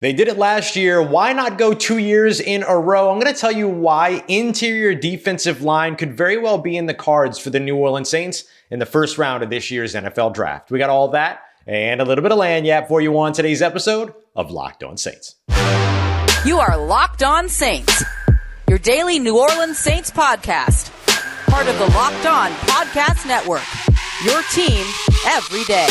They did it last year. Why not go 2 years in a row? I'm going to tell you why interior defensive line could very well be in the cards for the New Orleans Saints in the first round of this year's NFL Draft. We got all that and a little bit of lagniappe for you on today's episode of Locked On Saints. You are Locked On Saints, your daily New Orleans Saints podcast. Part of the Locked On Podcast Network, your team every day.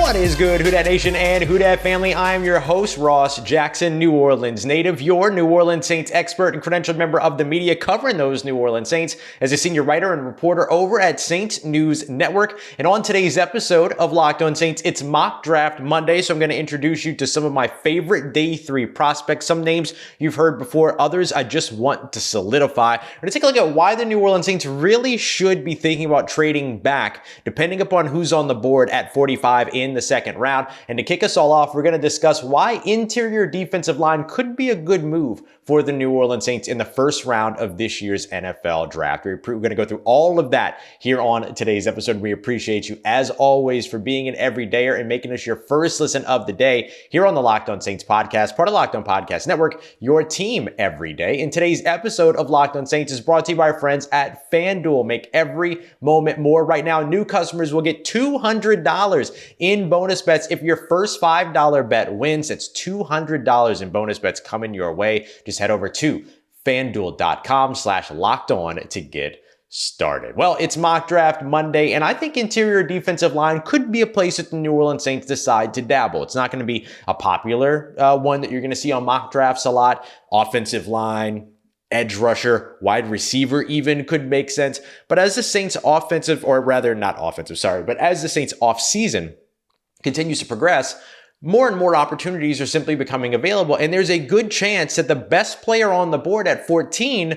What is good, Who Dat Nation and Who Dat family? I am your host, Ross Jackson, New Orleans native, your New Orleans Saints expert and credentialed member of the media covering those New Orleans Saints as a senior writer and reporter over at Saints News Network. And on today's episode of Locked On Saints, it's Mock Draft Monday, so I'm going to introduce you to some of my favorite Day 3 prospects. Some names you've heard before, others I just want to solidify. We're going to take a look at why the New Orleans Saints really should be thinking about trading back, depending upon who's on the board at 45 in the second round. And to kick us all off, we're going to discuss why interior defensive line could be a good move for the New Orleans Saints in the first round of this year's NFL Draft. We're going to go through all of that here on today's episode. We appreciate you, as always, for being an everydayer and making us your first listen of the day here on the Locked On Saints podcast, part of Locked On Podcast Network, your team every day. And today's episode of Locked On Saints is brought to you by our friends at FanDuel. Make every moment more. Right now, new customers will get $200 in bonus bets if your first $5 bet wins. That's $200 in bonus bets coming your way. Just head over to fanduel.com/lockedon to get started. Well, it's Mock Draft Monday, and I think interior defensive line could be a place that the New Orleans Saints decide to dabble. It's not going to be a popular one that you're going to see on mock drafts a lot. Offensive line, edge rusher, wide receiver even could make sense. But as the Saints offensive, or rather not offensive, sorry, but as the Saints offseason continues to progress, more and more opportunities are simply becoming available. And there's a good chance that the best player on the board at 14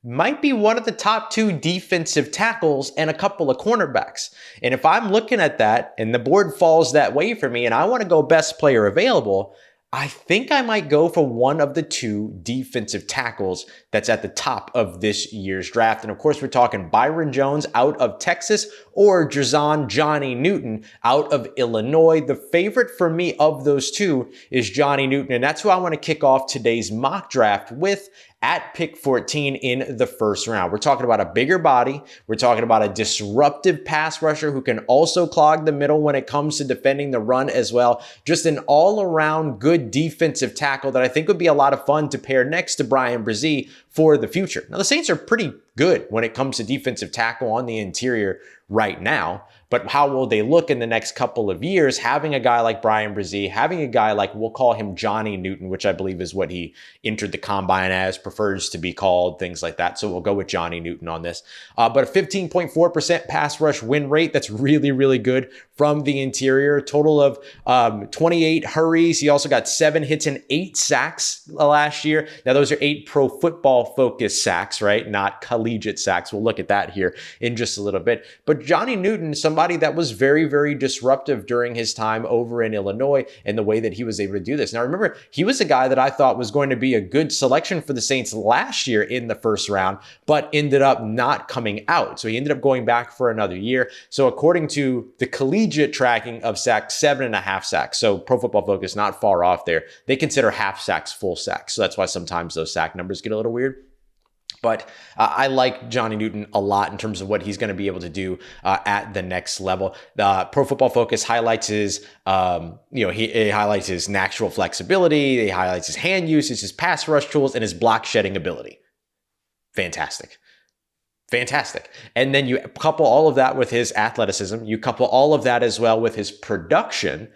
might be one of the top 2 defensive tackles and a couple of cornerbacks. And if I'm looking at that and the board falls that way for me and I want to go best player available, I think I might go for one of the 2 defensive tackles that's at the top of this year's draft. And of course, we're talking Byron Jones out of Texas or Jazon Johnny Newton out of Illinois. The favorite for me of those 2 is Johnny Newton. And that's who I want to kick off today's mock draft with at pick 14 in the first round. We're talking about a bigger body. We're talking about a disruptive pass rusher who can also clog the middle when it comes to defending the run as well. Just an all-around good defensive tackle that I think would be a lot of fun to pair next to Bryan Bresee for the future. Now, the Saints are pretty good when it comes to defensive tackle on the interior right now, but how will they look in the next couple of years having a guy like Bryan Bresee, having a guy like, we'll call him Johnny Newton, which I believe is what he entered the combine as, prefers to be called, things like that. So we'll go with Johnny Newton on this. But a 15.4% pass rush win rate, that's really, really good from the interior. Total of 28 hurries. He also got 7 hits and 8 sacks last year. Now those are 8 pro football focused sacks, right? Not collegiate sacks. We'll look at that here in just a little bit. But Johnny Newton, somebody that was very, very disruptive during his time over in Illinois and the way that he was able to do this. Now, remember, he was a guy that I thought was going to be a good selection for the Saints last year in the first round, but ended up not coming out. So he ended up going back for another year. So according to the collegiate tracking of sacks, 7.5 sacks. So Pro Football Focus, not far off there. They consider half sacks full sacks. So that's why sometimes those sack numbers get a little weird. But I like Johnny Newton a lot in terms of what he's going to be able to do at the next level. Pro Football Focus highlights his, he highlights his natural flexibility. He highlights his hand usage, his pass rush tools, and his block shedding ability. Fantastic. And then you couple all of that with his athleticism. You couple all of that as well with his production.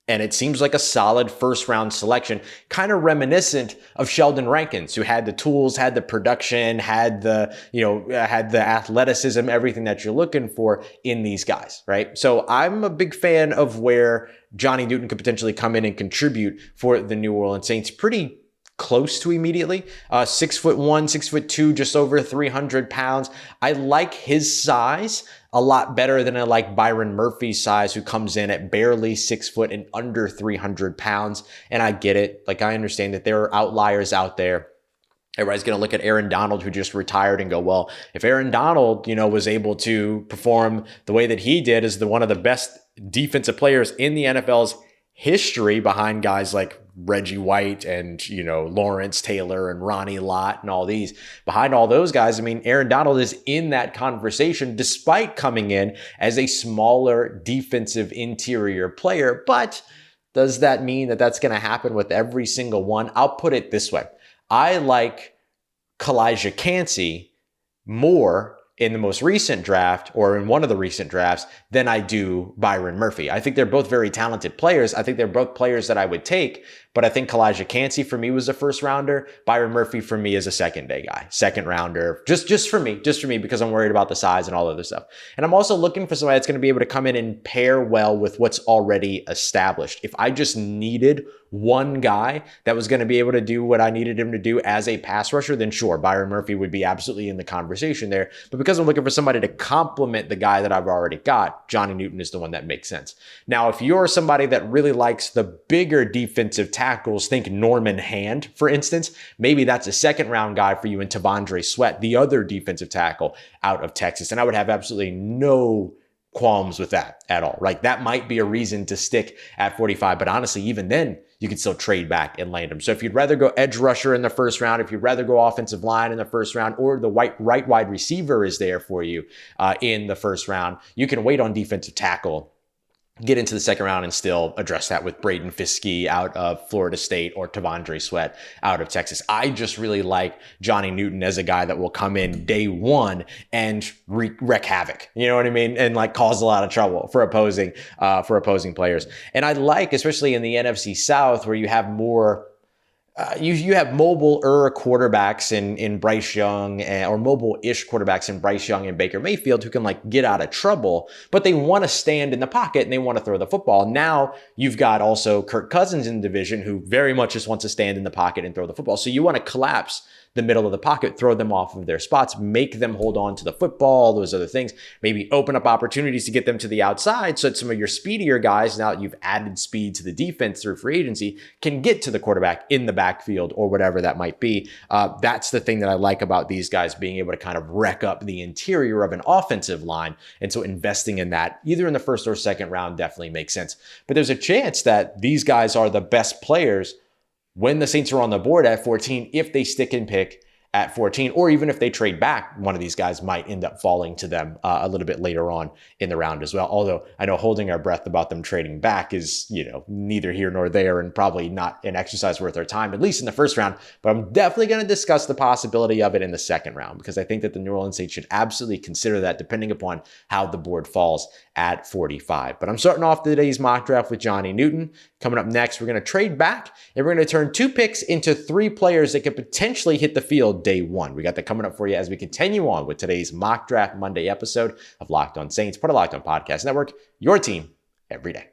And it seems like a solid first round selection, kind of reminiscent of Sheldon Rankins, who had the tools, had the production, had the athleticism, everything that you're looking for in these guys, right? So I'm a big fan of where Johnny Newton could potentially come in and contribute for the New Orleans Saints pretty close to immediately. 6'1", 6'2", just over 300 pounds. I like his size a lot better than I like Byron Murphy's size, who comes in at barely 6 foot and under 300 pounds. And I get it. Like, I understand that there are outliers out there. Everybody's going to look at Aaron Donald, who just retired, and go, well, if Aaron Donald, was able to perform the way that he did as one of the best defensive players in the NFL's history, behind guys like Reggie White and, Lawrence Taylor and Ronnie Lott and all these, behind all those guys, Aaron Donald is in that conversation despite coming in as a smaller defensive interior player. But does that mean that that's going to happen with every single one? I'll put it this way. I like Kalijah Kancey more in the most recent draft, or in one of the recent drafts, than I do Byron Murphy. I think they're both very talented players. I think they're both players that I would take, but I think Kalijah Kancey for me was a first rounder. Byron Murphy for me is a second day guy, second rounder, just for me, because I'm worried about the size and all other stuff. And I'm also looking for somebody that's going to be able to come in and pair well with what's already established. If I just needed one guy that was going to be able to do what I needed him to do as a pass rusher, then sure, Byron Murphy would be absolutely in the conversation there. But because I'm looking for somebody to complement the guy that I've already got, Johnny Newton is the one that makes sense. Now, if you're somebody that really likes the bigger defensive tackles, think Norman Hand, for instance, maybe that's a second round guy for you in T'Vondre Sweat, the other defensive tackle out of Texas. And I would have absolutely no qualms with that at all, right? That might be a reason to stick at 45, but honestly, even then, you can still trade back and land them. So if you'd rather go edge rusher in the first round, if you'd rather go offensive line in the first round, or the right wide receiver is there for you in the first round, you can wait on defensive tackle, get into the second round, and still address that with Braden Fiske out of Florida State or T'Vondre Sweat out of Texas. I just really like Johnny Newton as a guy that will come in day one and wreak havoc. You know what I mean? And cause a lot of trouble for opposing players. And I like, especially in the NFC South, where you have more you have mobile-er quarterbacks in Bryce Young, or mobile-ish quarterbacks in Bryce Young and Baker Mayfield, who can get out of trouble, but they want to stand in the pocket and they want to throw the football. Now you've got also Kirk Cousins in the division, who very much just wants to stand in the pocket and throw the football. So you want to collapse the middle of the pocket, throw them off of their spots, make them hold on to the football, those other things, maybe open up opportunities to get them to the outside so that some of your speedier guys, now that you've added speed to the defense through free agency, can get to the quarterback in the backfield or whatever that might be. That's the thing that I like about these guys, being able to kind of wreck up the interior of an offensive line. And so investing in that, either in the first or second round, definitely makes sense. But there's a chance that these guys are the best players when the Saints are on the board at 14, if they stick and pick at 14, or even if they trade back, one of these guys might end up falling to them a little bit later on in the round as well. Although I know holding our breath about them trading back is, neither here nor there, and probably not an exercise worth our time, at least in the first round. But I'm definitely going to discuss the possibility of it in the second round, because I think that the New Orleans Saints should absolutely consider that, depending upon how the board falls at 45. But I'm starting off today's mock draft with Johnny Newton. Coming up next, we're going to trade back, and we're going to turn 2 picks into 3 players that could potentially hit the field day one. We got that coming up for you as we continue on with today's Mock Draft Monday episode of Locked On Saints, part of Locked On Podcast Network, your team every day.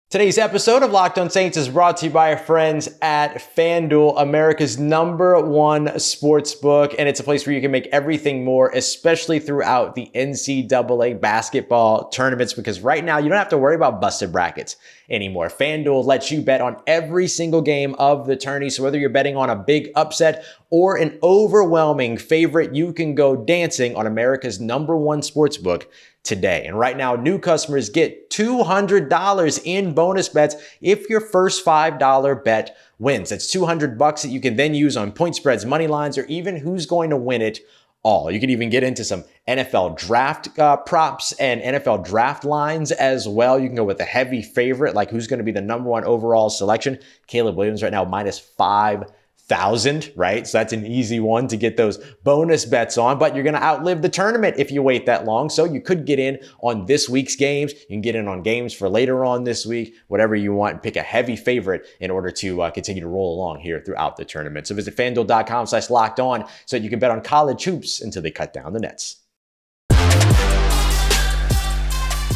Today's episode of Locked On Saints is brought to you by our friends at FanDuel, America's #1 sportsbook, and it's a place where you can make everything more, especially throughout the NCAA basketball tournaments, because right now you don't have to worry about busted brackets anymore. FanDuel lets you bet on every single game of the tourney, so whether you're betting on a big upset or an overwhelming favorite, you can go dancing on America's #1 sportsbook today. And right now, new customers get $200 in bonus bets if your first $5 bet wins. That's $200 that you can then use on point spreads, money lines, or even who's going to win it all. You can even get into some NFL draft props and NFL draft lines as well. You can go with a heavy favorite, like who's going to be the #1 overall selection. Caleb Williams right now minus 5,000, right? So that's an easy one to get those bonus bets on, but you're going to outlive the tournament if you wait that long. So you could get in on this week's games. You can get in on games for later on this week, whatever you want, and pick a heavy favorite in order to continue to roll along here throughout the tournament. So visit FanDuel.com/lockedon so that you can bet on college hoops until they cut down the nets.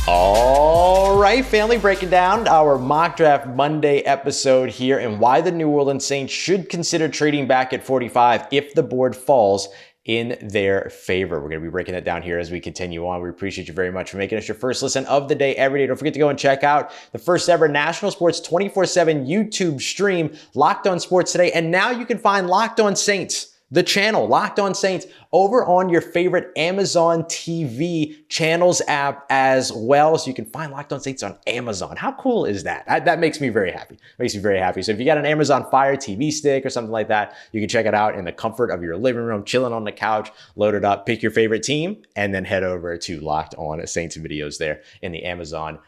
All right, family, breaking down our Mock Draft Monday episode here, and why the New Orleans Saints should consider trading back at 45 if the board falls in their favor. We're going to be breaking that down here as we continue on. We appreciate you very much for making us your first listen of the day every day. Don't forget to go and check out the first ever National Sports 24/7 YouTube stream, Locked On Sports Today. And now you can find Locked On Saints, the channel, Locked On Saints, over on your favorite Amazon TV channels app as well. So you can find Locked On Saints on Amazon. How cool is that? That makes me very happy. Makes me very happy. So if you got an Amazon Fire TV stick or something like that, you can check it out in the comfort of your living room, chilling on the couch, load it up, pick your favorite team, and then head over to Locked On Saints videos there in the Amazon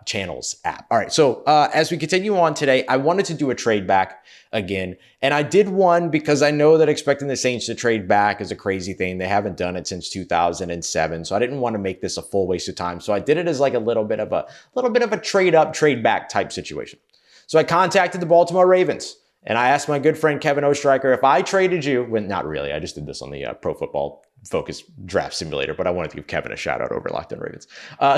channels app. All right. So as we continue on today, I wanted to do a trade back again. And I did one because I know that expecting the Saints to trade back is a crazy thing. They haven't done it since 2007. So I didn't want to make this a full waste of time. So I did it as like a little bit of a trade up, trade back type situation. So I contacted the Baltimore Ravens and I asked my good friend Kevin Oestreicher if I traded you, well, not really. I just did this on the Pro Football Focus Draft Simulator, but I wanted to give Kevin a shout out over Locked On Ravens.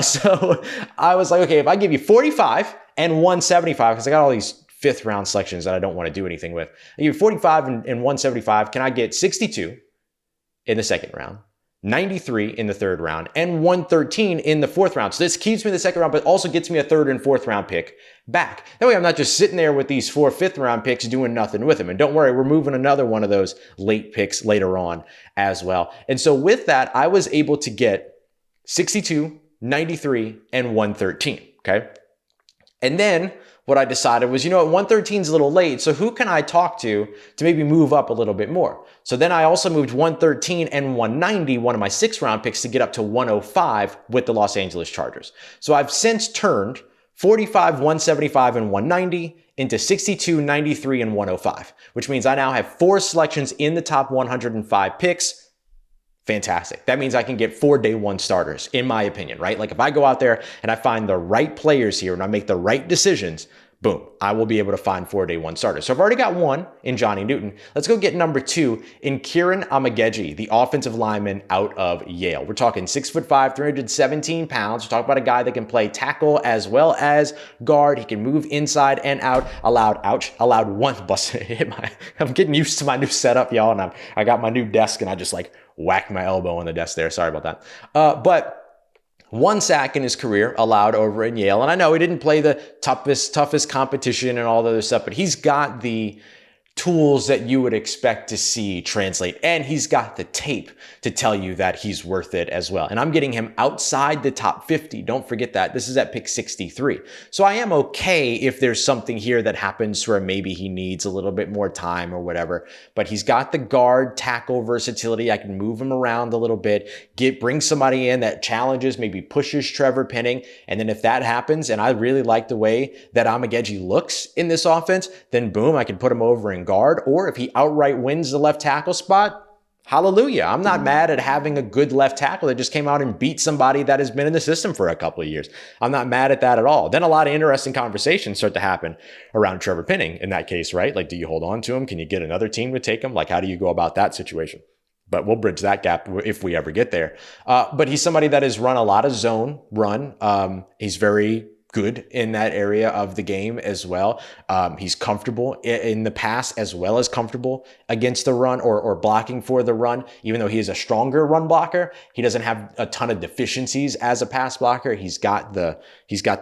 So I was like, okay, if I give you 45 and 175, because I got all these fifth round selections that I don't want to do anything with. I give you 45 and 175. Can I get 62 in the second round, 93 in the third round, and 113 in the fourth round? So this keeps me in the second round, but also gets me a third and fourth round pick back. That way I'm not just sitting there with these 4 fifth round picks doing nothing with them. And don't worry, we're moving another one of those late picks later on as well. And so with that, I was able to get 62, 93, and 113, okay? And then what I decided was, 113 is a little late, so who can I talk to maybe move up a little bit more? So then I also moved 113 and 190, one of my 6th round picks, to get up to 105 with the Los Angeles Chargers. So I've since turned 45, 175, and 190 into 62, 93, and 105, which means I now have 4 selections in the top 105 picks. Fantastic. That means I can get 4 day 1 starters, in my opinion, right? Like if I go out there and I find the right players here and I make the right decisions, boom, I will be able to find 4 day 1 starters. So I've already got 1 in Johnny Newton. Let's go get number 2 in Kieran Amageji, the offensive lineman out of Yale. We're talking 6'5", 317 pounds. We're talking about a guy that can play tackle as well as guard. He can move inside and out. Allowed one bust. I'm getting used to my new setup, y'all, and I got my new desk and I just like whacked my elbow on the desk there. Sorry about that. But 1 sack in his career allowed over in Yale. And I know he didn't play the toughest competition and all the other stuff, but he's got the tools that you would expect to see translate. And he's got the tape to tell you that he's worth it as well. And I'm getting him outside the top 50. Don't forget that. This is at pick 63. So I am okay if there's something here that happens where maybe he needs a little bit more time or whatever. But he's got the guard tackle versatility. I can move him around a little bit, bring somebody in that challenges, maybe pushes Trevor Penning. And then if that happens, and I really like the way that Amageji looks in this offense, then boom, I can put him over in guard. Or if he outright wins the left tackle spot, hallelujah. I'm not mad at having a good left tackle that just came out and beat somebody that has been in the system for a couple of years. I'm not mad at that at all. Then a lot of interesting conversations start to happen around Trevor Penning in that case, right? Like, do you hold on to him? Can you get another team to take him? Like, how do you go about that situation? But we'll bridge that gap if we ever get there. But he's somebody that has run a lot of zone run. He's very good in that area of the game as well. He's comfortable in the pass as well as comfortable against the run or blocking for the run. Even though he is a stronger run blocker, he doesn't have a ton of deficiencies as a pass blocker. He's got the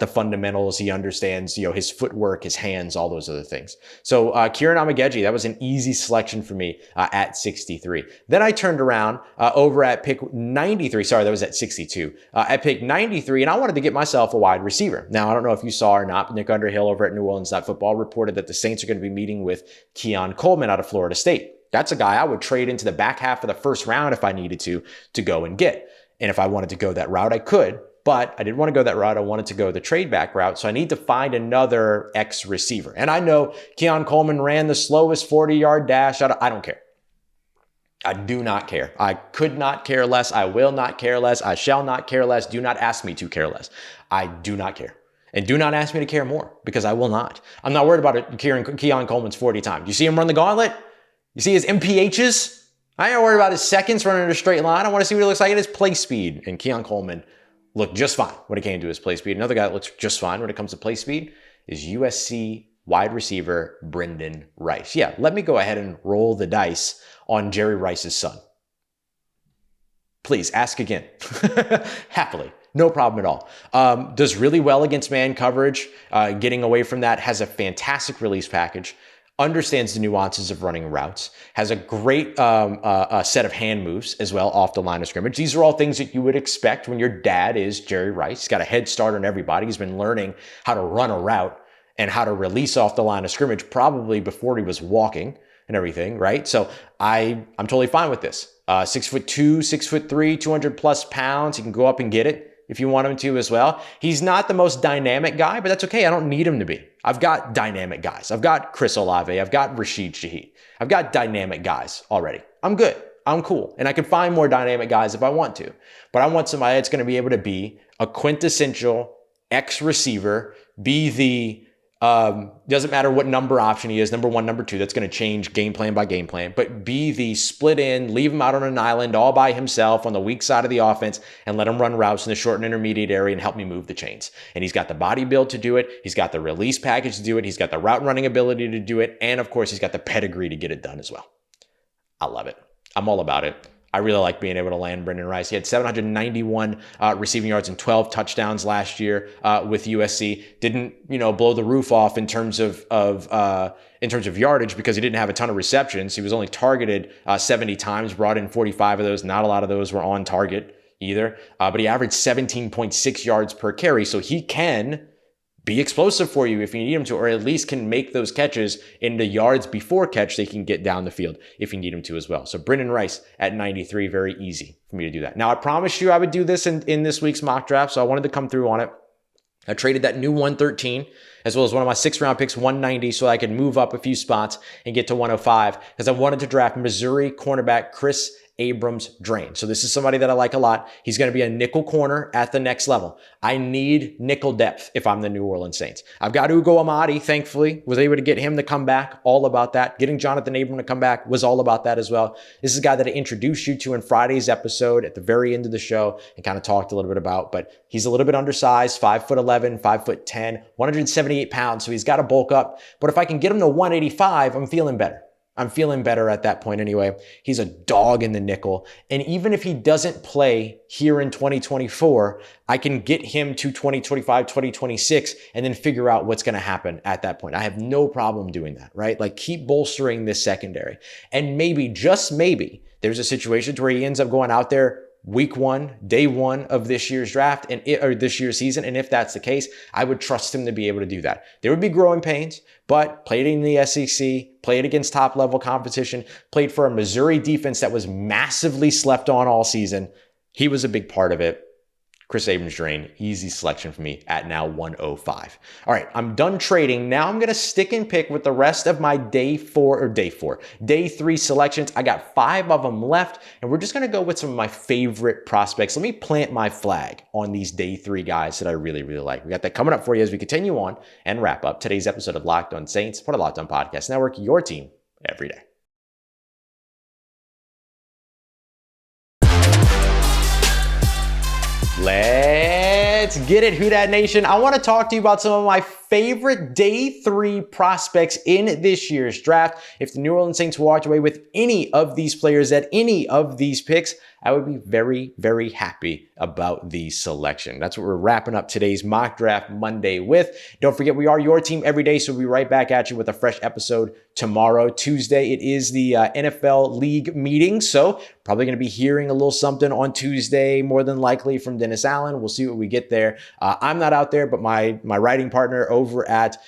fundamentals. He understands, his footwork, his hands, all those other things. So Kieran Amageji, that was an easy selection for me at 63. Then I turned around over at pick 93. Sorry, that was at 62. At pick 93, and I wanted to get myself a wide receiver. Now, I don't know if you saw or not, Nick Underhill over at New Orleans Football reported that the Saints are going to be meeting with Keon Coleman out of Florida State. That's a guy I would trade into the back half of the first round if I needed to go and get. And if I wanted to go that route, I could. But I didn't want to go that route. I wanted to go the trade back route. So I need to find another X receiver. And I know Keon Coleman ran the slowest 40-yard dash. I don't care. I do not care. I could not care less. I will not care less. I shall not care less. Do not ask me to care less. I do not care. And do not ask me to care more, because I will not. I'm not worried about it. Keon Coleman's 40 times. You see him run the gauntlet? You see his MPHs? I ain't worried about his seconds running in a straight line. I want to see what he looks like at his play speed. And Keon Coleman looked just fine when it came to his play speed. Another guy that looks just fine when it comes to play speed is USC wide receiver Brenden Rice. Yeah, let me go ahead and roll the dice on Jerry Rice's son. Please ask again. Happily. No problem at all. Does really well against man coverage, getting away from that, has a fantastic release package, understands the nuances of running routes, has a great set of hand moves as well off the line of scrimmage. These are all things that you would expect when your dad is Jerry Rice. He's got a head start on everybody. He's been learning how to run a route and how to release off the line of scrimmage probably before he was walking and everything, right? So I'm totally fine with this. 6'2", 6'3", 200 plus pounds. He can go up and get it if you want him to as well. He's not the most dynamic guy, but that's okay. I don't need him to be. I've got dynamic guys. I've got Chris Olave. I've got Rashid Shaheed. I've got dynamic guys already. I'm good. I'm cool. And I can find more dynamic guys if I want to. But I want somebody that's going to be able to be a quintessential X receiver, be the doesn't matter what number option he is, number 1, number 2, that's going to change game plan by game plan, but be the split in, leave him out on an island all by himself on the weak side of the offense and let him run routes in the short and intermediate area and help me move the chains. And he's got the body build to do it. He's got the release package to do it. He's got the route running ability to do it. And of course, he's got the pedigree to get it done as well. I love it. I'm all about it. I really like being able to land Brenden Rice. He had 791 receiving yards and 12 touchdowns last year with USC. Didn't, blow the roof off in terms of yardage because he didn't have a ton of receptions. He was only targeted 70 times, brought in 45 of those. Not a lot of those were on target either. But he averaged 17.6 yards per carry, so he can be explosive for you if you need him to, or at least can make those catches in the yards before catch they can get down the field if you need him to as well. So Brenden Rice at 93, very easy for me to do that. Now, I promised you I would do this in this week's mock draft, so I wanted to come through on it. I traded that new 113 as well as one of my 6th round picks, 190, so I could move up a few spots and get to 105 because I wanted to draft Missouri cornerback Chris Abrams-Drain. So this is somebody that I like a lot. He's going to be a nickel corner at the next level. I need nickel depth if I'm the New Orleans Saints. I've got Ugo Amadi, thankfully, was able to get him to come back, all about that. Getting Jonathan Abram to come back was all about that as well. This is a guy that I introduced you to in Friday's episode at the very end of the show and kind of talked a little bit about, but he's a little bit undersized, 5'11", 5'10", 178 pounds, so he's got to bulk up. But if I can get him to 185, I'm feeling better. I'm feeling better at that point anyway. He's a dog in the nickel. And even if he doesn't play here in 2024, I can get him to 2025, 2026, and then figure out what's going to happen at that point. I have no problem doing that, right? Like keep bolstering this secondary. And maybe, just maybe, there's a situation where he ends up going out there week 1, day 1 of this year's draft or this year's season. And if that's the case, I would trust him to be able to do that. There would be growing pains, but played in the SEC, played against top level competition, played for a Missouri defense that was massively slept on all season. He was a big part of it. Chris Abrams-Drain, easy selection for me at now 105. All right, I'm done trading. Now I'm going to stick and pick with the rest of my day 3 selections. I got 5 of them left, and we're just going to go with some of my favorite prospects. Let me plant my flag on these day 3 guys that I really, really like. We got that coming up for you as we continue on and wrap up today's episode of Locked On Saints, part of Locked On Podcast Network, your team every day. Let's get it, Who Dat Nation. I want to talk to you about some of my favorite day 3 prospects in this year's draft. If the New Orleans Saints walked away with any of these players at any of these picks, I would be very, very happy about the selection. That's what we're wrapping up today's Mock Draft Monday with. Don't forget, we are your team every day, so we'll be right back at you with a fresh episode tomorrow, Tuesday. It is the NFL League meeting, so probably going to be hearing a little something on Tuesday, more than likely from Dennis Allen. We'll see what we get there. I'm not out there, but my writing partner over at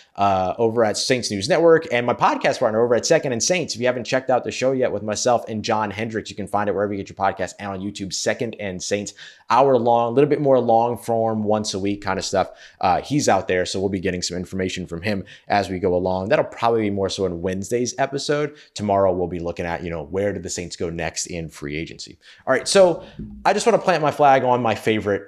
Saints News Network and my podcast partner over at Second and Saints. If you haven't checked out the show yet with myself and John Hendricks, you can find it wherever you get your podcast and on YouTube. Second and Saints, hour long, a little bit more long form, once a week kind of stuff. He's out there, so we'll be getting some information from him as we go along. That'll probably be more so in Wednesday's episode. Tomorrow we'll be looking at, where did the Saints go next in free agency. All right, so I just want to plant my flag on my favorite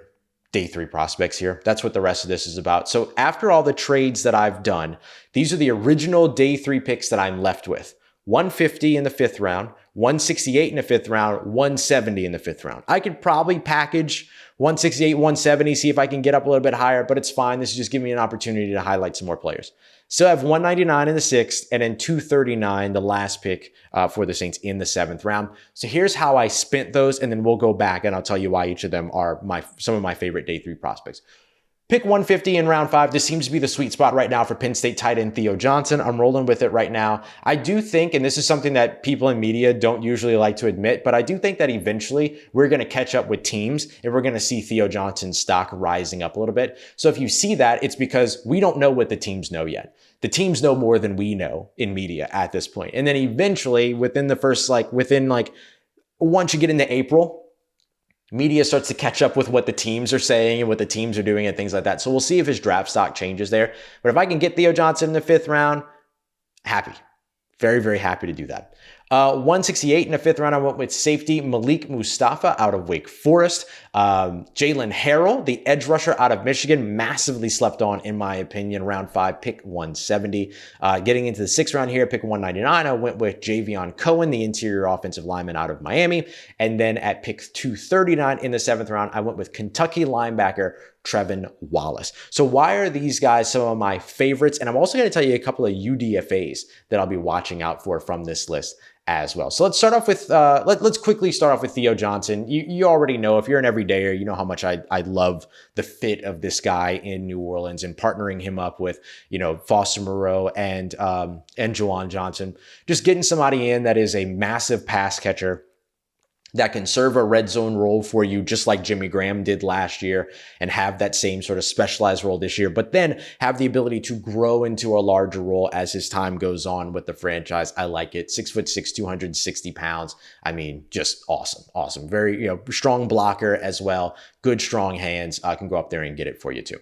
day 3 prospects here. That's what the rest of this is about. So after all the trades that I've done, these are the original day 3 picks that I'm left with. 150 in the 5th round, 168 in the 5th round, 170 in the 5th round. I could probably package 168, 170, see if I can get up a little bit higher, but it's fine. This is just giving me an opportunity to highlight some more players. Still have 199 in the 6th and then 239, the last pick for the Saints in the 7th round. So here's how I spent those, and then we'll go back and I'll tell you why each of them are some of my favorite day 3 prospects. Pick 150 in round 5. This seems to be the sweet spot right now for Penn State tight end Theo Johnson. I'm rolling with it right now. I do think, and this is something that people in media don't usually like to admit, but I do think that eventually we're going to catch up with teams and we're going to see Theo Johnson's stock rising up a little bit. So if you see that, it's because we don't know what the teams know yet. The teams know more than we know in media at this point. And then eventually within the first, once you get into April, media starts to catch up with what the teams are saying and what the teams are doing and things like that. So we'll see if his draft stock changes there. But if I can get Theo Johnson in the 5th round, happy. Very, very happy to do that. 168 in the 5th round, I went with safety Malik Mustapha out of Wake Forest. Jalen Harrell, the edge rusher out of Michigan, massively slept on, in my opinion. Round 5, pick 170. Getting into the 6th round here, pick 199, I went with Javion Cohen, the interior offensive lineman out of Miami. And then at pick 239 in the 7th round, I went with Kentucky linebacker Trevin Wallace. So why are these guys some of my favorites? And I'm also going to tell you a couple of UDFAs that I'll be watching out for from this list as well. So let's start off with, let's quickly start off with Theo Johnson. You already know, if you're an everydayer, you know how much I love the fit of this guy in New Orleans and partnering him up with, Foster Moreau and Juwan Johnson. Just getting somebody in that is a massive pass catcher, that can serve a red zone role for you, just like Jimmy Graham did last year, and have that same sort of specialized role this year, but then have the ability to grow into a larger role as his time goes on with the franchise. I like it. 6'6", 260 pounds. I mean, just awesome. Awesome. Very, strong blocker as well. Good, strong hands. Can go up there and get it for you too.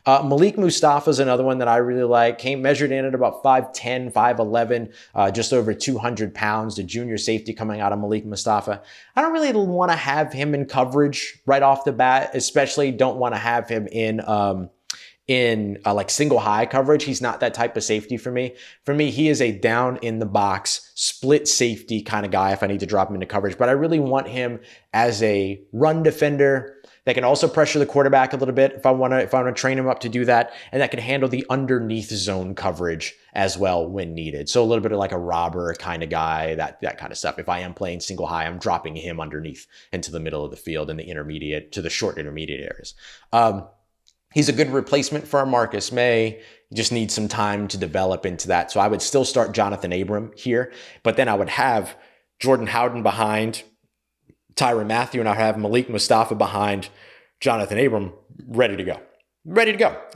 Malik Mustapha is another one that I really like. Measured in at about 5'10", 5'11", just over 200 pounds. The junior safety coming out of Malik Mustapha. I don't really want to have him in coverage right off the bat, especially don't want to have him in single high coverage. He's not that type of safety for me. For me, he is a down in the box, split safety kind of guy if I need to drop him into coverage. But I really want him as a run defender that can also pressure the quarterback a little bit if I want to train him up to do that, and that can handle the underneath zone coverage as well when needed. So a little bit of like a robber kind of guy, that kind of stuff. If I am playing single high, I'm dropping him underneath into the middle of the field in the intermediate to the short intermediate areas. He's a good replacement for Marcus May. He just needs some time to develop into that. So I would still start Jonathan Abram here, but then I would have Jordan Howden behind Tyrann Mathieu, and I have Malik Mustapha behind Jonathan Abram, ready to go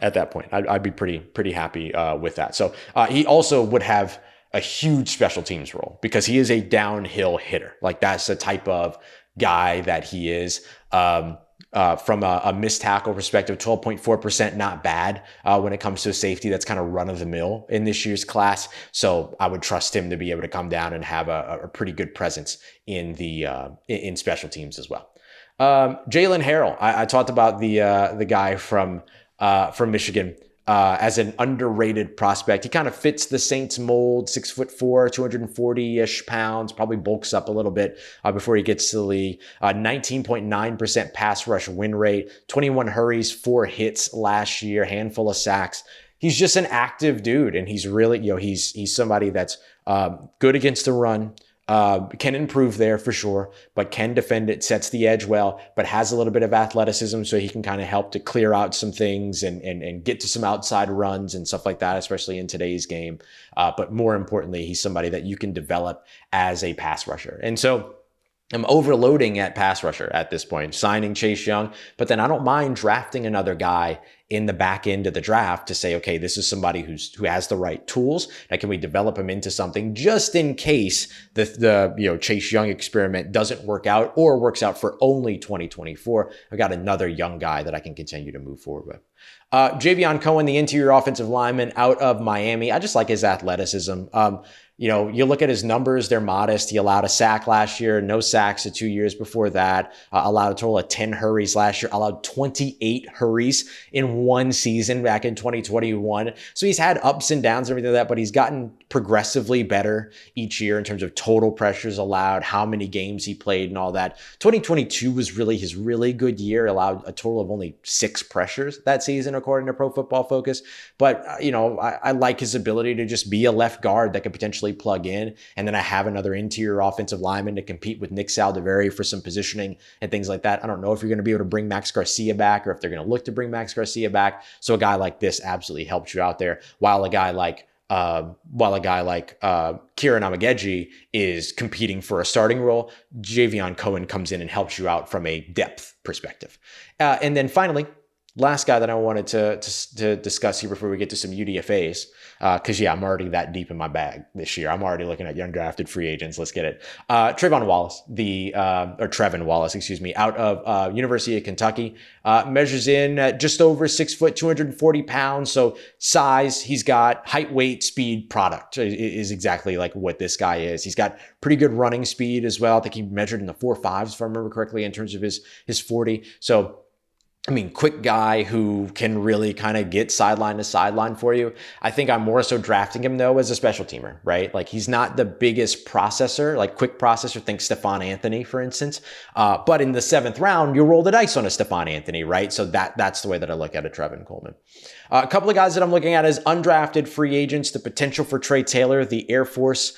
at that point. I'd be pretty happy with that. So he also would have a huge special teams role because he is a downhill hitter. Like, that's the type of guy that he is. From a missed tackle perspective, 12.4%, not bad when it comes to safety. That's kind of run of the mill in this year's class. So I would trust him to be able to come down and have a pretty good presence in in special teams as well. Jalen Harrell, I talked about the guy from Michigan. As an underrated prospect. He kind of fits the Saints mold, 6'4", 240-ish pounds, probably bulks up a little bit before he gets to the league. 19.9% pass rush win rate, 21 hurries, 4 hits last year, handful of sacks. He's just an active dude, and he's really, he's somebody that's good against the run. Can improve there for sure, but can defend it, sets the edge well, but has a little bit of athleticism, so he can kind of help to clear out some things and get to some outside runs and stuff like that, especially in today's game. But more importantly, he's somebody that you can develop as a pass rusher. And so I'm overloading at pass rusher at this point, signing Chase Young, but then I don't mind drafting another guy in the back end of the draft to say, okay, this is somebody who has the right tools. Now, can we develop him into something just in case the Chase Young experiment doesn't work out or works out for only 2024? I've got another young guy that I can continue to move forward with. Javion Cohen, the interior offensive lineman out of Miami. I just like his athleticism. You look at his numbers, they're modest. He allowed a sack last year, no sacks the 2 years before that, allowed a total of 10 hurries last year, allowed 28 hurries in one season back in 2021. So he's had ups and downs and everything like that, but he's gotten progressively better each year in terms of total pressures allowed, how many games he played and all that. 2022 was really his really good year, allowed a total of only 6 pressures that season, according to Pro Football Focus. But, I like his ability to just be a left guard that could potentially plug in. And then I have another interior offensive lineman to compete with Nick Saldiveri for some positioning and things like that. I don't know if you're going to be able to bring Max Garcia back or if they're going to look to bring Max Garcia back. So a guy like this absolutely helps you out there, while a guy like Kieran Amageji is competing for a starting role. Javion Cohen comes in and helps you out from a depth perspective. And then finally, last guy that I wanted to discuss here before we get to some UDFAs, because I'm already that deep in my bag this year. I'm already looking at young drafted free agents. Let's get it. Trevin Wallace, out of University of Kentucky, measures in at just over 6 foot, 240 pounds. So size, he's got height, weight, speed, product is exactly like what this guy is. He's got pretty good running speed as well. I think he measured in the 4.5s, if I remember correctly, in terms of his 40. So quick guy who can really kind of get sideline to sideline for you. I think I'm more so drafting him though as a special teamer, right? Like he's not the biggest processor, like quick processor. Think Stephon Anthony, for instance. But in the 7th round, you roll the dice on a Stephon Anthony, right? So that's the way that I look at a Trevin Coleman. A couple of guys that I'm looking at as undrafted free agents, the potential for Trey Taylor, the Air Force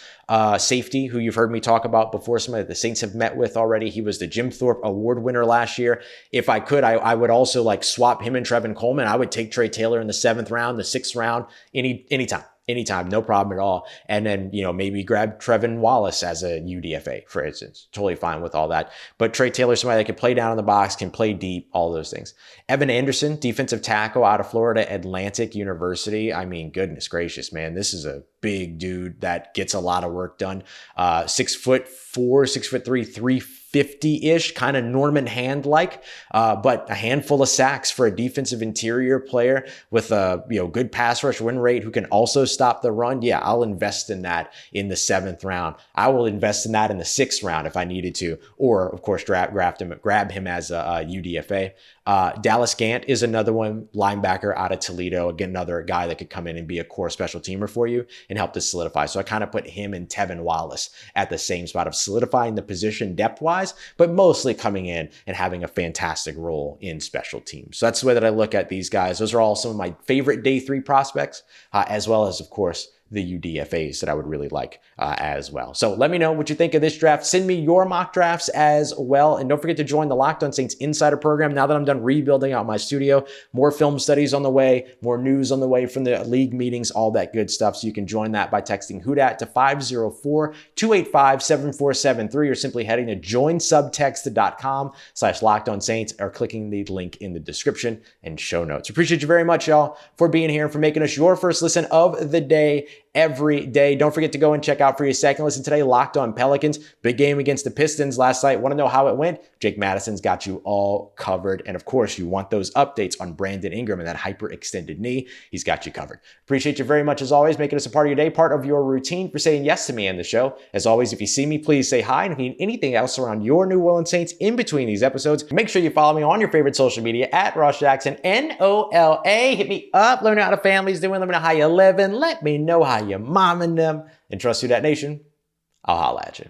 safety, who you've heard me talk about before, somebody that the Saints have met with already. He was the Jim Thorpe Award winner last year. If I could, I would also like swap him and Trevin Coleman. I would take Trey Taylor in the 7th round, the 6th round, anytime, no problem at all. And then, maybe grab Trevin Wallace as a UDFA, for instance. Totally fine with all that. But Trey Taylor, somebody that can play down in the box, can play deep, all those things. Evan Anderson, defensive tackle out of Florida Atlantic University. Goodness gracious, man. This is a big dude that gets a lot of work done. 6'4", 6'3", 350-ish, kind of Norman Hand-like, but a handful of sacks for a defensive interior player with a good pass rush win rate who can also stop the run. Yeah, I'll invest in that in the 7th round. I will invest in that in the 6th round if I needed to, or of course grab him as a UDFA. Dallas Gant is another one, linebacker out of Toledo. Again, another guy that could come in and be a core special teamer for you and help to solidify. So I kind of put him and Trevin Wallace at the same spot of solidifying the position depth-wise, but mostly coming in and having a fantastic role in special teams. So that's the way that I look at these guys. Those are all some of my favorite day 3 prospects, as well as, of course, the UDFAs that I would really like as well. So let me know what you think of this draft. Send me your mock drafts as well. And don't forget to join the Locked On Saints Insider Program. Now that I'm done rebuilding out my studio, more film studies on the way, more news on the way from the league meetings, all that good stuff. So you can join that by texting HOODAT to 504-285-7473 or simply heading to joinsubtext.com/LockedOnSaints or clicking the link in the description and show notes. Appreciate you very much, y'all, for being here and for making us your first listen of the day every day. Don't forget to go and check out for your second listen today, Locked On Pelicans. Big game against the Pistons last night. Want to know how it went? Jake Madison's got you all covered. And of course, you want those updates on Brandon Ingram and that hyperextended knee. He's got you covered. Appreciate you very much as always, making us a part of your day, part of your routine, for saying yes to me and the show. As always, if you see me, please say hi. And if you need anything else around your New Orleans Saints in between these episodes, make sure you follow me on your favorite social media at Ross Jackson, NOLA. Hit me up. Let me know how the family's doing. Let me know how you're living. Let me know how you're momming them. And trust you, that nation. I'll holla at you.